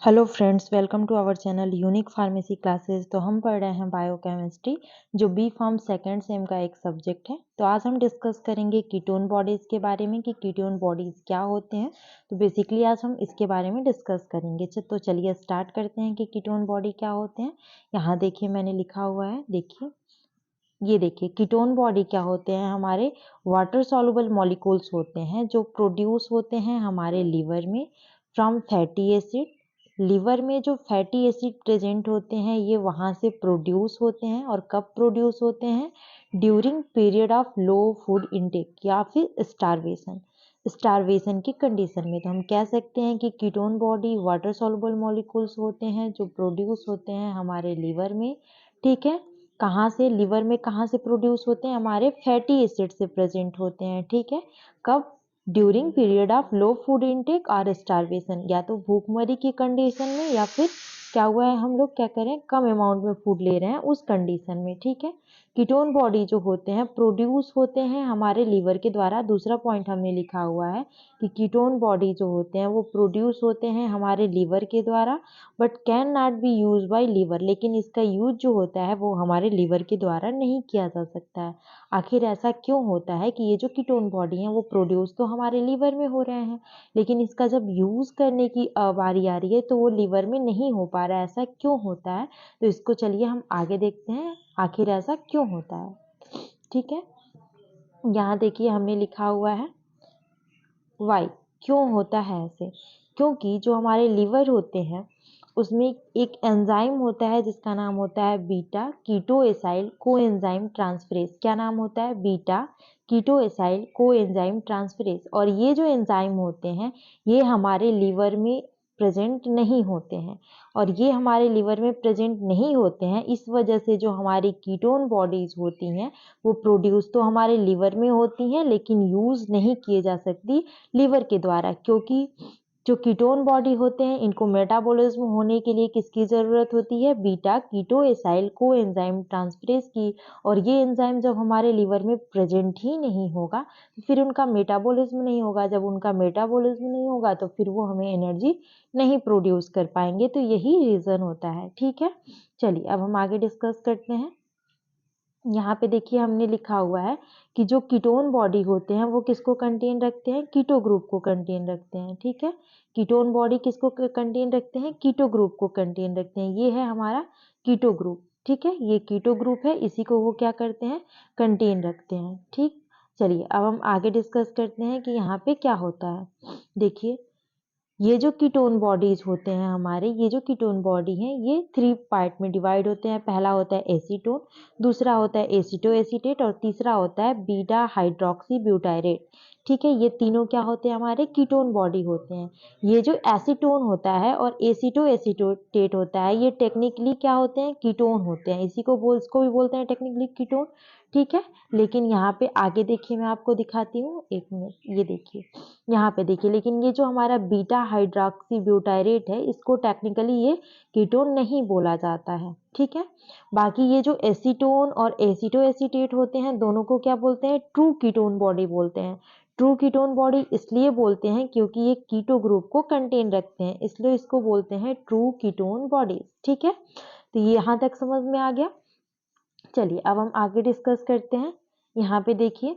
Hello friends, welcome to our channel unique pharmacy classes. तो हम पढ़ रहे हैं बायोकेमिस्ट्री, जो बी फार्म सेकेंड सेम का एक सब्जेक्ट है। तो आज हम डिस्कस करेंगे कीटोन बॉडीज़ के बारे में कि कीटोन बॉडीज़ क्या होते हैं। तो बेसिकली आज हम इसके बारे में डिस्कस करेंगे। तो चलिए स्टार्ट करते हैं कि कीटोन बॉडी क्या होते हैं। यहाँ देखिए मैंने लिखा हुआ है, देखिए ये देखिए कीटोन बॉडी क्या होते हैं। हमारे वाटर सॉल्युबल मॉलिक्यूल्स होते हैं जो प्रोड्यूस होते हैं हमारे लीवर में फ्रॉम फैटी एसिड। लीवर में जो फैटी एसिड प्रेजेंट होते हैं ये वहाँ से प्रोड्यूस होते हैं। और कब प्रोड्यूस होते हैं? During period of low food intake या फिर स्टारवेशन की कंडीशन में। तो हम कह सकते हैं कि ketone body water soluble molecules होते हैं जो प्रोड्यूस होते हैं हमारे लीवर में। ठीक है, कहाँ से? लीवर में कहाँ से प्रोड्यूस होते हैं? हमारे फैटी एसिड से प्रेजेंट होते हैं। ठीक है, कब? During period of low food intake और स्टारवेशन, या तो भूखमरी की कंडीशन में या फिर क्या हुआ है, हम लोग क्या करें, कम अमाउंट में फूड ले रहे हैं उस कंडीशन में। ठीक है, कीटोन बॉडी जो होते हैं प्रोड्यूस होते हैं हमारे लीवर के द्वारा। दूसरा पॉइंट हमने लिखा हुआ है कि कीटोन बॉडी जो होते हैं वो प्रोड्यूस होते हैं हमारे लीवर के द्वारा, but can not be use by liver. लेकिन इसका यूज जो होता है वो हमारे लीवर के द्वारा नहीं किया जा सकता है। आखिर ऐसा क्यों होता है कि ये जो कीटोन बॉडी है वो प्रोड्यूस तो हमारे लीवर में हो रहे हैं, लेकिन इसका जब यूज करने की बारी आ रही है तो वो लीवर में नहीं हो पा रहा है। ऐसा क्यों होता है? तो इसको चलिए हम आगे देखते हैं, आखिर ऐसा क्यों होता है। ठीक है, यहाँ देखिए हमने लिखा हुआ है वाई, क्यों होता है ऐसे। क्योंकि जो हमारे लीवर होते हैं उसमें एक एंजाइम होता है जिसका नाम होता है बीटा कीटोएसाइल कोएंजाइम ट्रांसफरेज। क्या नाम होता है? Beta ketoacyl coenzyme transferase. और ये जो एंजाइम होते हैं ये हमारे लीवर में प्रेजेंट नहीं होते हैं। और ये हमारे लीवर में प्रेजेंट नहीं होते हैं, इस वजह से जो हमारी कीटोन बॉडीज होती हैं वो प्रोड्यूस तो हमारे लीवर में होती हैं लेकिन यूज नहीं किए जा सकती लीवर के द्वारा। क्योंकि जो कीटोन बॉडी होते हैं इनको मेटाबॉलिज्म होने के लिए किसकी ज़रूरत होती है? बीटा कीटोएसाइल कोएंजाइम ट्रांसफरेज की। और ये एंजाइम जब हमारे लीवर में प्रेजेंट ही नहीं होगा तो फिर उनका मेटाबॉलिज्म नहीं होगा। जब उनका मेटाबॉलिज्म नहीं होगा तो फिर वो हमें एनर्जी नहीं प्रोड्यूस कर पाएंगे। तो यही रीज़न होता है। ठीक है, चलिए अब हम आगे डिस्कस करते हैं। यहाँ पे देखिए हमने लिखा हुआ है कि जो कीटोन बॉडी होते हैं वो किसको कंटेन रखते हैं? कीटो ग्रुप को कंटेन रखते हैं। ठीक है, कीटोन बॉडी किसको कंटेन रखते हैं? कीटो ग्रुप को कंटेन रखते हैं। ये है हमारा कीटो ग्रुप। ठीक है, ये कीटो ग्रुप है, इसी को वो क्या करते हैं? कंटेन रखते हैं। ठीक, चलिए अब हम आगे डिस्कस करते हैं कि यहाँ पे क्या होता है। देखिए ये जो कीटोन बॉडीज होते हैं हमारे, ये जो कीटोन बॉडी हैं ये 3 पार्ट में डिवाइड होते हैं। पहला होता है एसीटोन, दूसरा होता है एसीटो एसीटेट और तीसरा होता है बीटा हाइड्रोक्सी ब्यूटायरेट। ठीक है, ये तीनों क्या होते हैं? हमारे कीटोन बॉडी होते हैं। ये जो एसीटोन होता है और एसीटो एसीटेट होता है ये टेक्निकली क्या होते हैं? कीटोन होते हैं। इसको भी बोलते हैं टेक्निकली कीटोन। ठीक है, लेकिन यहाँ पे आगे देखिए मैं आपको दिखाती हूँ, एक मिनट, ये देखिए यहाँ पे देखिए, लेकिन ये जो हमारा बीटा हाइड्रोक्सी ब्यूटायरेट है इसको टेक्निकली ये कीटोन नहीं बोला जाता है। ठीक है, बाकी ये जो एसीटोन और एसीटो एसीटेट होते हैं दोनों को क्या बोलते हैं? ट्रू कीटोन बॉडी बोलते हैं। ट्रू कीटोन बॉडी इसलिए बोलते हैं क्योंकि ये कीटो ग्रुप को कंटेन रखते हैं, इसलिए इसको बोलते हैं ट्रू कीटोन बॉडीज। ठीक है, तो ये यहाँ तक समझ में आ गया। चलिए अब हम आगे डिस्कस करते हैं। यहाँ पे देखिए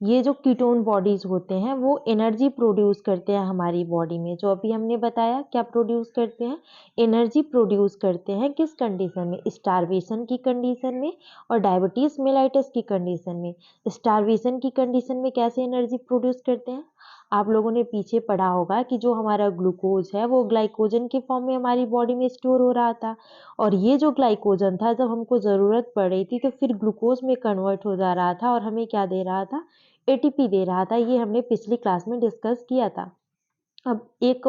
ये जो कीटोन बॉडीज होते हैं वो एनर्जी प्रोड्यूस करते हैं हमारी बॉडी में। जो अभी हमने बताया क्या प्रोड्यूस करते हैं? एनर्जी प्रोड्यूस करते हैं। किस कंडीशन में? स्टारवेशन की कंडीशन में और डायबिटीज मेलाइटस की कंडीशन में। स्टारवेशन की कंडीशन में कैसे एनर्जी प्रोड्यूस करते हैं? आप लोगों ने पीछे पढ़ा होगा कि जो हमारा ग्लूकोज है वो ग्लाइकोजन के फॉर्म में हमारी बॉडी में स्टोर हो रहा था। और ये जो ग्लाइकोजन था जब हमको ज़रूरत पड़ रही थी तो फिर ग्लूकोज में कन्वर्ट हो जा रहा था और हमें क्या दे रहा था? एटीपी दे रहा था। ये हमने पिछली क्लास में डिस्कस किया था। अब एक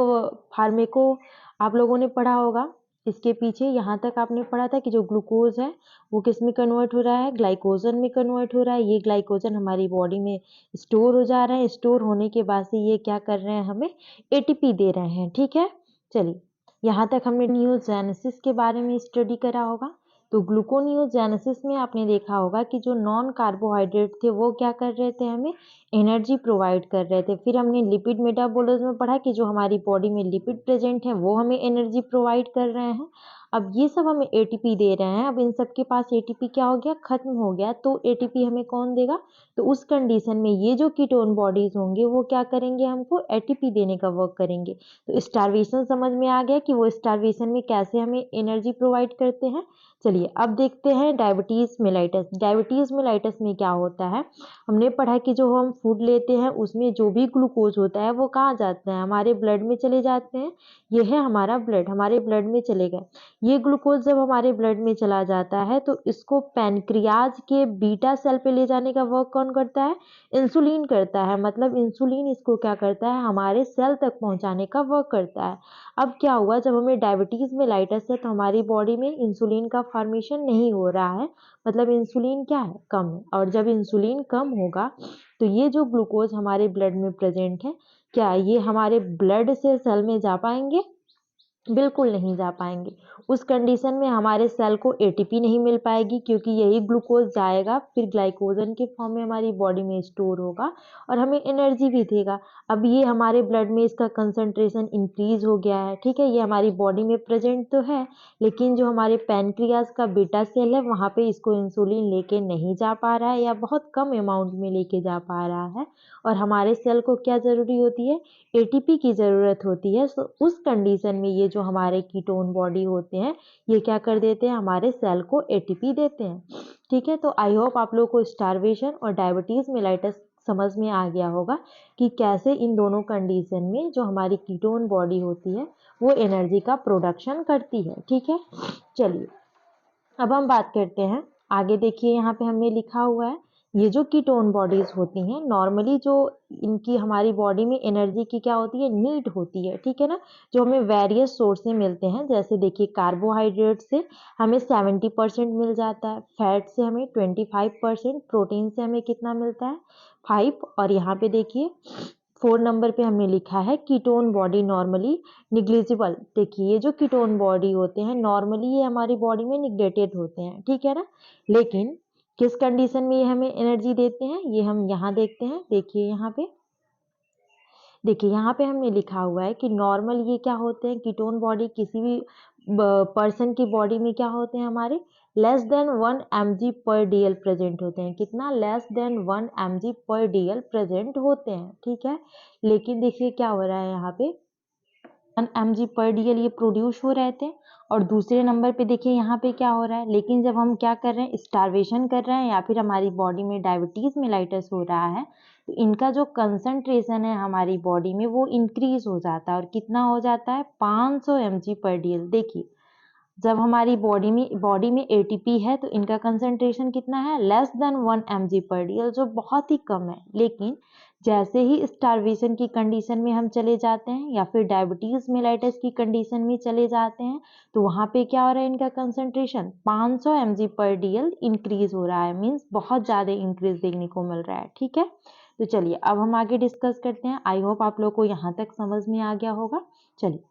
फार्मेको आप लोगों ने पढ़ा होगा, इसके पीछे यहाँ तक आपने पढ़ा था कि जो ग्लूकोज है वो किस में कन्वर्ट हो रहा है? ग्लाइकोजन में कन्वर्ट हो रहा है। ये ग्लाइकोजन हमारी बॉडी में स्टोर हो जा रहा है। स्टोर होने के बाद से ये क्या कर रहे हैं? हमें एटीपी दे रहे हैं। ठीक है, चलिए यहाँ तक हमने न्यूरोजेनेसिस के बारे में स्टडी करा होगा। तो ग्लूकोनियोजेनेसिस में आपने देखा होगा कि जो नॉन कार्बोहाइड्रेट थे वो क्या कर रहे थे, हमें एनर्जी प्रोवाइड कर रहे थे। फिर हमने लिपिड मेटाबॉलिज्म में पढ़ा कि जो हमारी बॉडी में लिपिड प्रेजेंट है वो हमें एनर्जी प्रोवाइड कर रहे हैं। अब ये सब हमें एटीपी दे रहे हैं। अब इन सब के पास एटीपी क्या हो गया, खत्म हो गया, तो एटीपी हमें कौन देगा, तो उस कंडीशन में ये जो कीटोन बॉडीज होंगे वो क्या करेंगे, हमको एटीपी देने का वर्क करेंगे। तो स्टार्वेशन समझ में आ गया कि वो स्टार्वेशन में कैसे हमें एनर्जी प्रोवाइड करते हैं। चलिए अब देखते हैं डायबिटीज मेलाइटस। डायबिटीज मेलाइटस में क्या होता है, हमने पढ़ा कि जो हम फूड लेते हैं उसमें जो भी ग्लूकोज होता है वो कहाँ जाता है, हमारे ब्लड में चले जाते हैं। ये है हमारा ब्लड, हमारे ब्लड में चले गए। ये ग्लूकोज जब हमारे ब्लड में चला जाता है तो इसको पैनक्रियाज के बीटा सेल पे ले जाने का वर्क कौन करता है, इंसुलिन करता है। मतलब इंसुलिन इसको क्या करता है, हमारे सेल तक पहुंचाने का वर्क करता है। अब क्या हुआ, जब हमें डायबिटीज मेलाइटस है तो हमारी बॉडी में इंसुलिन का फॉर्मेशन नहीं हो रहा है, मतलब इंसुलिन क्या है, कम है। और जब इंसुलिन कम होगा तो ये जो ग्लूकोज हमारे ब्लड में प्रेजेंट है, क्या ये हमारे ब्लड से सेल में जा पाएंगे, बिल्कुल नहीं जा पाएंगे। उस कंडीशन में हमारे सेल को एटीपी नहीं मिल पाएगी, क्योंकि यही ग्लूकोज जाएगा फिर ग्लाइकोजन के फॉर्म में हमारी बॉडी में स्टोर होगा और हमें एनर्जी भी देगा। अब ये हमारे ब्लड में इसका कंसंट्रेशन इंक्रीज हो गया है, ठीक है, ये हमारी बॉडी में प्रेजेंट तो है, लेकिन जो हमारे पैनक्रियाज का बीटा सेल है वहाँ पे इसको इंसुलिन लेके नहीं जा पा रहा है, या बहुत कम अमाउंट में लेके जा पा रहा है। और हमारे सेल को क्या जरूरी होती है, एटीपी की ज़रूरत होती है। तो उस कंडीशन में ये जो हमारे कीटोन बॉडी होते हैं ये क्या कर देते हैं, हमारे सेल को एटीपी देते हैं। ठीक है, तो आई होप आप लोग को स्टार्वेशन और डायबिटीज मेलाइटस समझ में आ गया होगा कि कैसे इन दोनों कंडीशन में जो हमारी कीटोन बॉडी होती है वो एनर्जी का प्रोडक्शन करती है। ठीक है, चलिए अब हम बात करते हैं आगे। देखिए यहाँ पे हमने लिखा हुआ है, ये जो कीटोन बॉडीज होती हैं नॉर्मली जो इनकी हमारी बॉडी में एनर्जी की क्या होती है, नीड होती है, ठीक है ना, जो हमें वेरियस सोर्स से मिलते हैं। जैसे देखिए कार्बोहाइड्रेट से हमें 70% मिल जाता है, फैट से हमें 25%, प्रोटीन से हमें कितना मिलता है 5, और यहाँ पे देखिए 4 नंबर पे हमने लिखा है कीटोन बॉडी नॉर्मली निग्लिजिबल। देखिए ये जो कीटोन बॉडी होते हैं नॉर्मली ये हमारी बॉडी में निग्लेक्टेड होते हैं, ठीक है ना, लेकिन किस कंडीशन में ये हमें एनर्जी देते हैं ये हम यहाँ देखते हैं। देखिए यहाँ पे, देखिए यहाँ पे हमने लिखा हुआ है कि नॉर्मल ये क्या होते हैं, कीटोन बॉडी किसी भी पर्सन की बॉडी में क्या होते हैं, हमारे लेस देन 1 mg पर DL प्रेजेंट होते हैं। कितना, लेस देन 1 mg पर DL प्रेजेंट होते हैं, ठीक है। लेकिन देखिए क्या हो रहा है यहाँ पे 1 mg पर DL ये प्रोड्यूस हो रहे थे, और दूसरे नंबर पे देखिए यहाँ पे क्या हो रहा है, लेकिन जब हम क्या कर रहे हैं, स्टार्वेशन कर रहे हैं या फिर हमारी बॉडी में डायबिटीज मेलाइटस हो रहा है, तो इनका जो कंसंट्रेशन है हमारी बॉडी में वो इंक्रीज हो जाता है। और कितना हो जाता है, 500 mg पर DL। देखिए जब हमारी बॉडी में एटीपी है तो इनका कंसंट्रेशन कितना है, लेस देन 1 mg पर DL, जो बहुत ही कम है। लेकिन जैसे ही स्टार्वेशन की कंडीशन में हम चले जाते हैं या फिर डायबिटीज मेलाइटस की कंडीशन में चले जाते हैं तो वहाँ पे क्या हो रहा है, इनका कंसंट्रेशन 500 mg पर DL इंक्रीज हो रहा है, मीन्स बहुत ज़्यादा इंक्रीज देखने को मिल रहा है। ठीक है, तो चलिए अब हम आगे डिस्कस करते हैं। आई होप आप लोग को यहाँ तक समझ में आ गया होगा। चलिए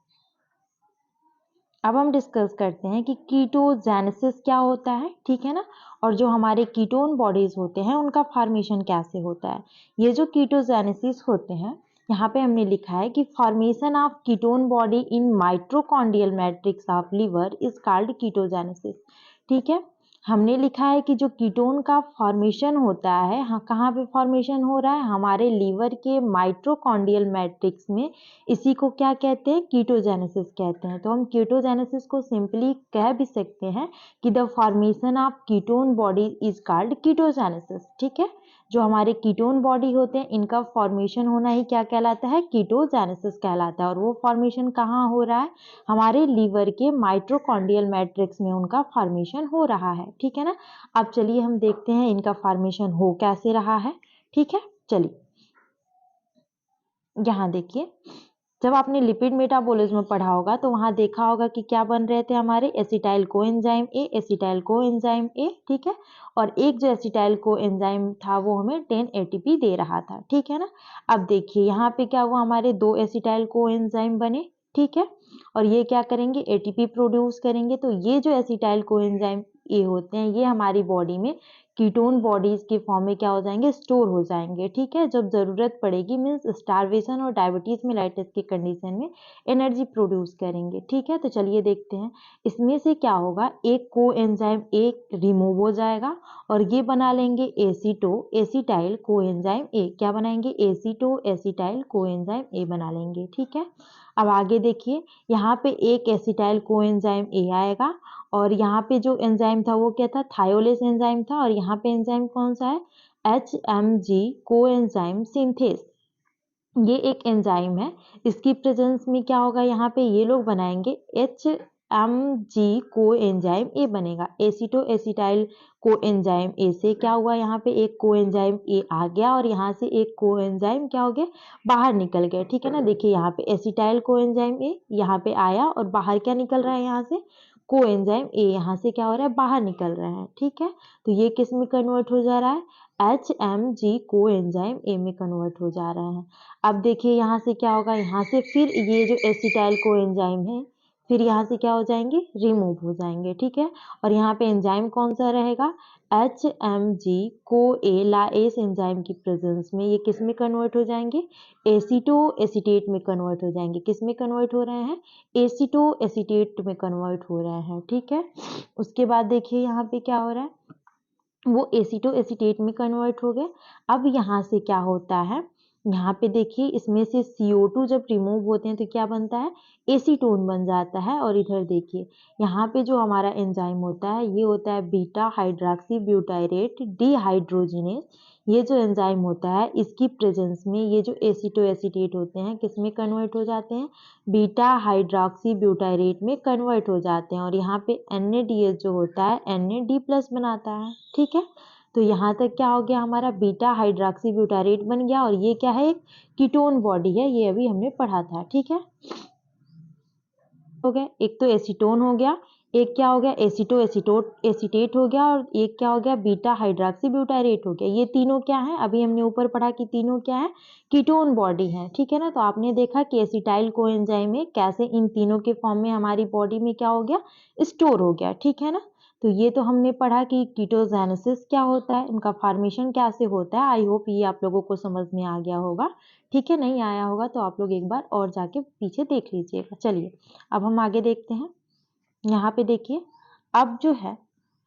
अब हम डिस्कस करते हैं कि कीटोजेनेसिस क्या होता है, ठीक है ना, और जो हमारे कीटोन बॉडीज होते हैं उनका फॉर्मेशन कैसे होता है। ये जो कीटोजेनेसिस होते हैं यहाँ पे हमने लिखा है कि formation of ketone body in mitochondrial matrix of liver is called कीटोजेनेसिस। ठीक है, हमने लिखा है कि जो कीटोन का फॉर्मेशन होता है, हाँ कहाँ पे फॉर्मेशन हो रहा है, हमारे लीवर के माइटोकॉन्ड्रियल मैट्रिक्स में। इसी को क्या कहते हैं, कीटोजेनेसिस कहते हैं। तो हम कीटोजेनेसिस को सिंपली कह भी सकते हैं कि the formation of ketone body is called कीटोजेनेसिस। ठीक है, जो हमारे कीटोन बॉडी होते हैं इनका फॉर्मेशन होना ही क्या कहलाता है, कीटोजेनेसिस कहलाता है। और वो फॉर्मेशन कहाँ हो रहा है, हमारे लीवर के माइटोकॉन्ड्रियल मैट्रिक्स में उनका फॉर्मेशन हो रहा है। ठीक है ना, अब चलिए हम देखते हैं इनका फॉर्मेशन हो कैसे रहा है। ठीक है, चलिए यहाँ देखिए, जब आपने लिपिड मेटाबॉलिज्म पढ़ा होगा तो वहां देखा होगा कि क्या बन रहे थे, हमारे acetyl coenzyme A, acetyl coenzyme A, ठीक है, और एक जो एसिटाइल कोएंजाइम था वो हमें 10 ATP दे रहा था। ठीक है ना, अब देखिए यहाँ पे क्या हुआ, हमारे 2 एसिटाइल कोएंजाइम बने, ठीक है, और ये क्या करेंगे, ATP प्रोड्यूस करेंगे। तो ये जो एसिटाइल कोएंजाइम ए होते हैं, ये हमारी बॉडी में कीटोन बॉडीज के फॉर्म में क्या हो जाएंगे, स्टोर हो जाएंगे। ठीक है, जब जरूरत पड़ेगी मीन्स स्टारवेशन और डायबिटीज मेलाइटस की कंडीशन में एनर्जी प्रोड्यूस करेंगे। ठीक है, तो चलिए देखते हैं इसमें से क्या होगा, एक को एंजाइम एक रिमूव हो जाएगा और ये बना लेंगे एसीटाइल को एंजाइम ए। क्या बनाएंगे, एसीटाइल को एंजाइम ए बना लेंगे। ठीक है, अब आगे देखिए, यहाँ पे एक एसिटाइल को एंजाइम ए आएगा और यहाँ पे जो एंजाइम था वो क्या था, थायोलेस एंजाइम था। और यहाँ पे एंजाइम कौन सा है, HMG को एंजाइम सिंथेस। ये एक एंजाइम है, इसकी प्रेजेंस में क्या होगा, यहाँ पे ये लोग बनाएंगे HMG को एंजाइम ए बनेगा। एसिटाइल को एंजाइम ए से क्या हुआ, यहाँ पे एक को एंजाइम ए आ गया और यहाँ से एक को एंजाइम क्या हो गया, बाहर निकल गया। ठीक है ना, देखिए यहाँ पे एसिटाइल को एंजाइम ए यहाँ पे आया और बाहर क्या निकल रहा है, यहाँ से को एंजाइम ए यहाँ से क्या हो रहा है, बाहर निकल रहा है। ठीक है, तो ये किस में कन्वर्ट हो जा रहा है, HMG को एंजाइम ए में कन्वर्ट हो जा रहा है। अब देखिए यहाँ से क्या होगा, यहाँ से फिर ये जो एसिटाइल को एंजाइम है फिर यहाँ से क्या हो जाएंगे, रिमूव हो जाएंगे। ठीक है, और यहाँ पे एंजाइम कौन सा रहेगा, HMG को ए लाएस एंजाइम की प्रेजेंस में ये किस में कन्वर्ट हो जाएंगे, एसीटो एसीटेट में कन्वर्ट हो जाएंगे। किस में कन्वर्ट हो रहे हैं, एसीटो एसीटेट में कन्वर्ट हो रहे हैं। ठीक है, उसके बाद देखिए यहाँ पे क्या हो रहा है, वो एसीटो एसीटेट में कन्वर्ट हो गए। अब यहाँ से क्या होता है, यहाँ पे देखिए इसमें से CO2 जब रिमूव होते हैं तो क्या बनता है, एसीटोन बन जाता है। और इधर देखिए यहाँ पे जो हमारा एंजाइम होता है ये होता है बीटा हाइड्रॉक्सी ब्यूटायरेट डिहाइड्रोजिनेस। ये जो एंजाइम होता है इसकी प्रेजेंस में ये जो एसीटो एसीटेट होते हैं किस में कन्वर्ट हो जाते हैं, बीटा हाइड्रॉक्सी ब्यूटायरेट में कन्वर्ट हो जाते हैं। और यहाँ पे NADH जो होता है NAD+ बनाता है। ठीक है, तो यहाँ तक क्या हो गया, हमारा बीटा हाइड्रॉक्सी ब्यूटारेट बन गया और ये क्या है, एक कीटोन बॉडी है, ये अभी हमने पढ़ा था। ठीक है, हो गया, एक तो एसीटोन हो गया, एक क्या हो गया, एसीटेट हो गया और एक क्या हो गया, बीटा हाइड्रॉक्सी ब्यूटारेट हो गया। ये तीनों क्या है, अभी हमने ऊपर पढ़ा कि तीनों क्या है, कीटोन बॉडी है। ठीक है ना, तो आपने देखा कि एसिटाइल कोएंजाइम में कैसे इन तीनों के फॉर्म में हमारी बॉडी में क्या हो गया, स्टोर हो गया। ठीक है ना, तो ये तो हमने पढ़ा कि कीटोजेनेसिस क्या होता है, इनका फॉर्मेशन कैसे होता है। आई होप ये आप लोगों को समझ में आ गया होगा। ठीक है, नहीं आया होगा तो आप लोग एक बार और जाके पीछे देख लीजिएगा। चलिए अब हम आगे देखते हैं। यहाँ पे देखिए, अब जो है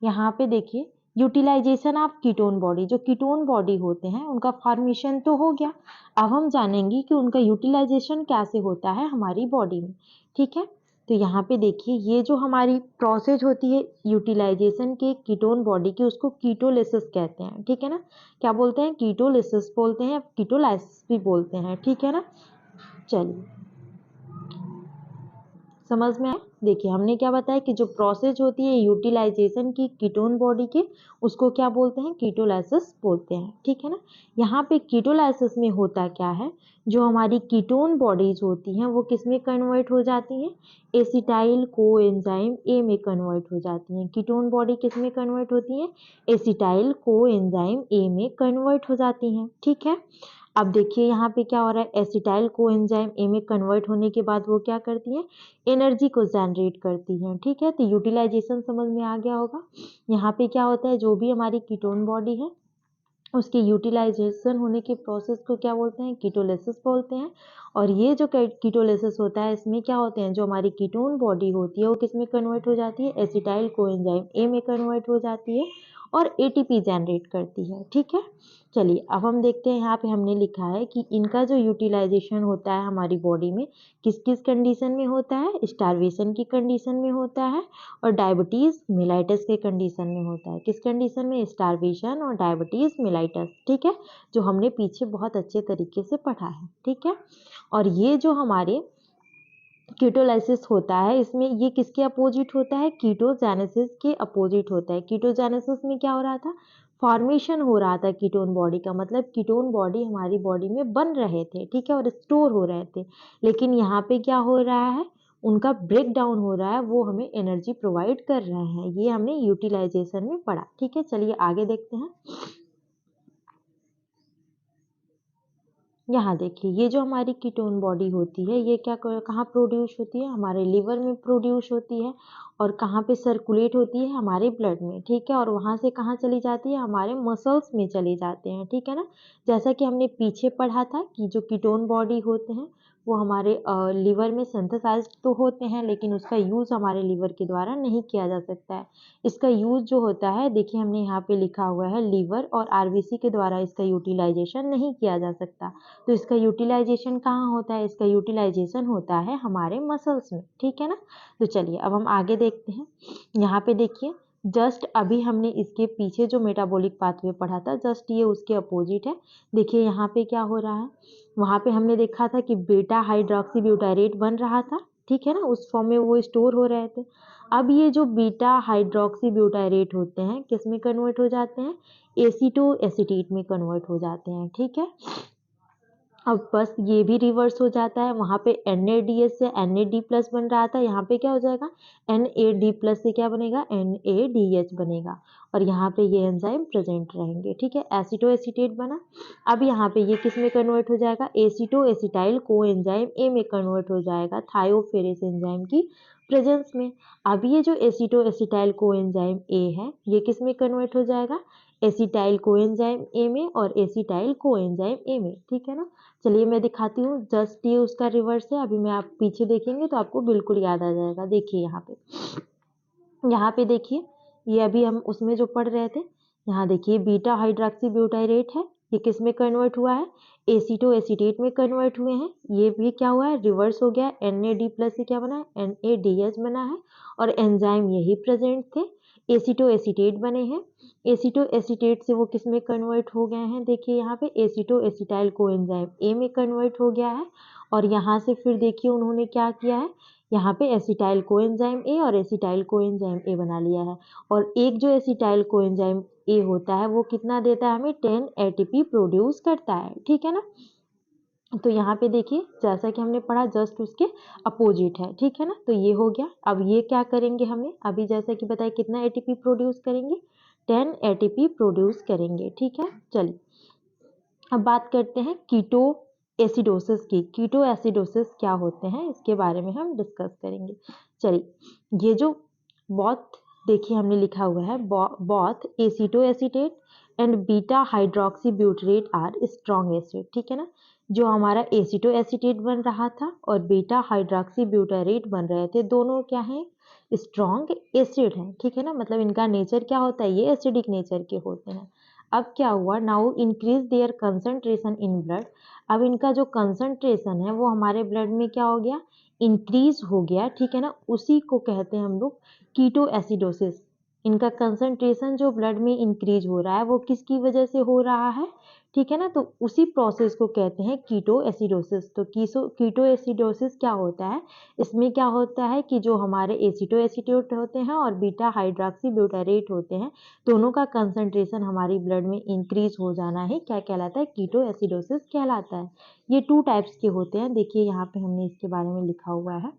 यहाँ पे देखिए यूटिलाइजेशन ऑफ कीटोन बॉडी, जो कीटोन बॉडी होते हैं उनका फॉर्मेशन तो हो गया। अब हम जानेंगे कि उनका यूटिलाइजेशन कैसे होता है हमारी बॉडी में। ठीक है, तो यहाँ पे देखिए ये जो हमारी प्रोसेस होती है यूटिलाइजेशन के कीटोन बॉडी की, उसको कीटोलिसिस कहते हैं। ठीक है ना, क्या बोलते हैं, कीटोलिसिस बोलते हैं, कीटोलाइसिस भी बोलते हैं। ठीक है ना, चलिए समझ में आए। देखिए हमने क्या बताया कि जो प्रोसेस होती है यूटिलाइजेशन की कीटोन बॉडी के, उसको क्या बोलते हैं, कीटोलाइसिस बोलते हैं। ठीक है ना, यहाँ पे कीटोलाइसिस में होता क्या है, जो हमारी कीटोन बॉडीज होती हैं वो किस में कन्वर्ट हो जाती हैं, एसिटाइल कोएंजाइम ए में कन्वर्ट हो जाती हैं। कीटोन बॉडी किस में कन्वर्ट होती है, एसिटाइल कोएंजाइम ए में कन्वर्ट हो जाती हैं। ठीक है, अब देखिए यहाँ पे क्या हो रहा है, एसिटाइल कोएंजाइम ए में कन्वर्ट होने के बाद वो क्या करती है, एनर्जी को जनरेट करती हैं। ठीक है, तो यूटिलाइजेशन समझ में आ गया होगा। यहाँ पे क्या होता है, जो भी हमारी कीटोन बॉडी है उसके यूटिलाइजेशन होने के प्रोसेस को क्या बोलते हैं, कीटोलिसिस बोलते हैं। और ये जो कीटोलिसिस होता है इसमें क्या होते हैं, जो हमारी कीटोन बॉडी होती है वो किस में कन्वर्ट हो जाती है, एसिटाइल कोएंजाइम ए में कन्वर्ट हो जाती है और ATP जनरेट करती है। ठीक है, चलिए अब हम देखते हैं, यहाँ पे हमने लिखा है कि इनका जो यूटिलाइजेशन होता है हमारी बॉडी में किस किस कंडीशन में होता है, स्टारवेशन की कंडीशन में होता है और डायबिटीज मेलाइटस के कंडीशन में होता है। किस कंडीशन में, स्टारवेशन और डायबिटीज मेलाइटस। ठीक है, जो हमने पीछे बहुत अच्छे तरीके से पढ़ा है। ठीक है, और ये जो हमारे कीटोलाइसिस होता है इसमें ये किसके अपोजिट होता है, कीटोजेनेसिस के अपोजिट होता है। कीटोजेनेसिस में क्या हो रहा था, फॉर्मेशन हो रहा था कीटोन बॉडी का, मतलब कीटोन बॉडी हमारी बॉडी में बन रहे थे। ठीक है, और स्टोर हो रहे थे। लेकिन यहाँ पे क्या हो रहा है, उनका ब्रेक डाउन हो रहा है, वो हमें एनर्जी प्रोवाइड कर रहे हैं। ये हमने यूटिलाइजेशन में पढ़ा। ठीक है, चलिए आगे देखते हैं। यहाँ देखिए ये जो हमारी कीटोन बॉडी होती है ये कहाँ प्रोड्यूस होती है, हमारे लिवर में प्रोड्यूस होती है और कहाँ पे सर्कुलेट होती है, हमारे ब्लड में, ठीक है। और वहाँ से कहाँ चली जाती है, हमारे मसल्स में चले जाते हैं, ठीक है ना। जैसा कि हमने पीछे पढ़ा था कि जो कीटोन बॉडी होते हैं वो हमारे लिवर में सिंथेसाइज्ड तो होते हैं, लेकिन उसका यूज़ हमारे लिवर के द्वारा नहीं किया जा सकता है। इसका यूज़ जो होता है, देखिए हमने यहाँ पे लिखा हुआ है, लिवर और आरबीसी के द्वारा इसका यूटिलाइजेशन नहीं किया जा सकता। तो इसका यूटिलाइजेशन कहाँ होता है, इसका यूटिलाइजेशन होता है हमारे मसल्स में, ठीक है ना। तो चलिए अब हम आगे देखते हैं। यहाँ पे देखिए जस्ट अभी हमने इसके पीछे जो मेटाबॉलिक पाथवे पढ़ा था, जस्ट ये उसके अपोजिट है। देखिए यहाँ पे क्या हो रहा है, वहाँ पे हमने देखा था कि बीटा हाइड्रोक्सी ब्यूटारेट बन रहा था, ठीक है ना, उस फॉर्म में वो स्टोर हो रहे थे। अब ये जो बीटा हाइड्रोक्सी ब्यूटारेट होते हैं किस में कन्वर्ट हो जाते हैं, एसीटो एसीटेट में कन्वर्ट हो जाते हैं, ठीक है। अब बस ये भी रिवर्स हो जाता है, वहाँ पे NADH से NAD प्लस बन रहा था, यहाँ पे क्या हो जाएगा, NAD प्लस से क्या बनेगा, NADH बनेगा और यहाँ पे ये एंजाइम प्रेजेंट रहेंगे, ठीक है। एसीटो एसीटेट बना। अब यहाँ पे ये किस में कन्वर्ट हो जाएगा, aceto acetyl co enzyme A में कन्वर्ट हो जाएगा थायोफेरेस एंजाइम की प्रेजेंस में। अब ये जो aceto acetyl co enzyme A है ये किस में कन्वर्ट हो जाएगा, एसिटाइल को एंजाइम ए में और एसिटाइल को एंजाइम ए में, ठीक है ना। चलिए मैं दिखाती हूँ, जस्ट ये उसका रिवर्स है। अभी मैं आप पीछे देखेंगे तो आपको बिल्कुल याद आ जाएगा। देखिए यहाँ पे देखिए, ये अभी हम उसमें जो पढ़ रहे थे, यहाँ देखिए बीटा हाइड्रोक्सी ब्यूटाइरेट है, ये किस में कन्वर्ट हुआ है, एसीटो एसीटेट में कन्वर्ट हुए हैं। ये भी क्या हुआ है, रिवर्स हो गया, NAD प्लस से क्या बना है, NADH बना है और एंजाइम यही प्रेजेंट थे, एसीटो एसीटेट बने हैं। एसीटो एसीटेट से वो किस में कन्वर्ट हो गए हैं, देखिए यहाँ पे एसीटो एसिटाइल कोएंजाइम ए में कन्वर्ट हो गया है और यहाँ से फिर देखिए उन्होंने क्या किया है, यहाँ पे एसिटाइल कोएंजाइम ए और एसिटाइल कोएंजाइम ए बना लिया है। और एक जो एसिटाइल कोएंजाइम ए होता है वो कितना देता है, हमें 10 ATP प्रोड्यूस करता है, ठीक है ना। तो यहाँ पे देखिए जैसा कि हमने पढ़ा जस्ट उसके अपोजिट है, ठीक है ना। तो ये हो गया। अब ये क्या करेंगे, हमें अभी जैसा कि बताया कितना ATP प्रोड्यूस करेंगे, 10 ATP प्रोड्यूस करेंगे, ठीक है। चलिए अब बात करते हैं कीटो एसिडोसिस की। कीटो एसिडोसिस क्या होते हैं इसके बारे में हम डिस्कस करेंगे। चलिए ये जो बहुत देखिए हमने लिखा हुआ है, both aceto acetate and beta hydroxy butyrate are strong acid, ठीक है ना। जो हमारा एसीटो एसीटेट बन रहा था और बीटा हाइड्रोक्सी ब्यूटरेट बन रहे थे, दोनों क्या हैं, स्ट्रॉन्ग एसिड हैं, ठीक है ना। मतलब इनका नेचर क्या होता है, ये एसिडिक नेचर के होते हैं। अब क्या हुआ, now increase their concentration in blood. अब इनका जो कंसंट्रेशन है वो हमारे ब्लड में क्या हो गया, इंक्रीज हो गया, ठीक है ना। उसी को कहते हैं हम लोग कीटो एसिडोसिस। इनका कंसंट्रेशन जो ब्लड में इंक्रीज हो रहा है वो किसकी वजह से हो रहा है, ठीक है ना। तो उसी प्रोसेस को कहते हैं कीटो एसिडोसिस। तो कीटो एसिडोसिस क्या होता है, इसमें क्या होता है कि जो हमारे एसिटो एसीटेट होते हैं और बीटा हाइड्रोक्सी ब्यूटारेट होते हैं, दोनों का कंसंट्रेशन हमारी ब्लड में इंक्रीज हो जाना ही क्या कहलाता है, कीटो एसिडोसिस कहलाता है। ये 2 टाइप्स के होते हैं, देखिए यहाँ पे हमने इसके बारे में लिखा हुआ है।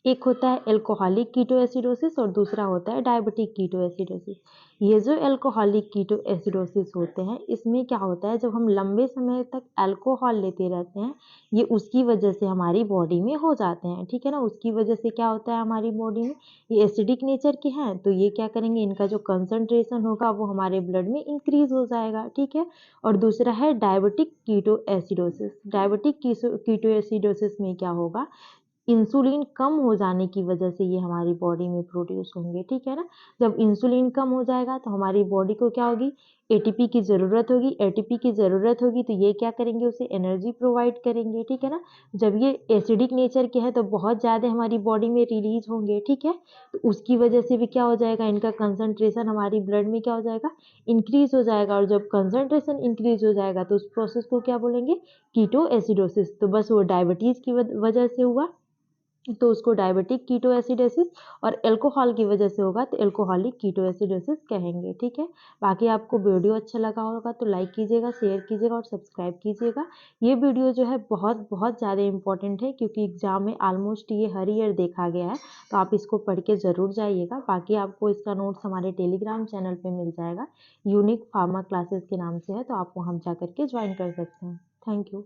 एक होता है एल्कोहलिक कीटो एसिडोसिस और दूसरा होता है डायबिटिक कीटो एसिडोसिस। ये जो एल्कोहलिक कीटो एसिडोसिस होते हैं, इसमें क्या होता है, जब हम लंबे समय तक अल्कोहल लेते रहते हैं, ये उसकी वजह से हमारी बॉडी में हो जाते हैं, ठीक है ना। उसकी वजह से क्या होता है हमारी बॉडी में, ये एसिडिक नेचर के हैं, तो ये क्या करेंगे, इनका जो कंसंट्रेशन होगा वो हमारे ब्लड में इंक्रीज हो जाएगा, ठीक है। और दूसरा है diabetic keto acidosis. Diabetic keto acidosis में क्या होगा, इंसुलिन कम हो जाने की वजह से ये हमारी बॉडी में प्रोड्यूस होंगे, ठीक है ना। जब इंसुलिन कम हो जाएगा तो हमारी बॉडी को क्या होगी, एटीपी की ज़रूरत होगी। एटीपी की ज़रूरत होगी तो ये क्या करेंगे, उसे एनर्जी प्रोवाइड करेंगे, ठीक है ना। जब ये एसिडिक नेचर के हैं तो बहुत ज़्यादा हमारी बॉडी में रिलीज होंगे, ठीक है। तो उसकी वजह से भी क्या हो जाएगा, इनका कंसंट्रेशन हमारी ब्लड में क्या हो जाएगा, इंक्रीज हो जाएगा। और जब कंसंट्रेशन इंक्रीज हो जाएगा तो उस प्रोसेस को क्या बोलेंगे, कीटो एसिडोसिस। तो बस वो डायबिटीज़ की वजह से हुआ तो उसको डायबिटिक कीटो एसिडोसिस, और अल्कोहल की वजह से होगा तो अल्कोहलिक कीटो एसिडोसिस कहेंगे, ठीक है। बाकी आपको वीडियो अच्छा लगा होगा तो लाइक कीजिएगा, शेयर कीजिएगा और सब्सक्राइब कीजिएगा। ये वीडियो जो है बहुत बहुत ज़्यादा इंपॉर्टेंट है क्योंकि एग्जाम में ऑलमोस्ट ये हर ईयर देखा गया है, तो आप इसको पढ़ के ज़रूर जाइएगा। बाकी आपको इसका नोट्स हमारे टेलीग्राम चैनल पर मिल जाएगा, यूनिक फार्मा क्लासेस के नाम से है, तो आप वहाँ जा करके ज्वाइन कर सकते हैं। Thank you.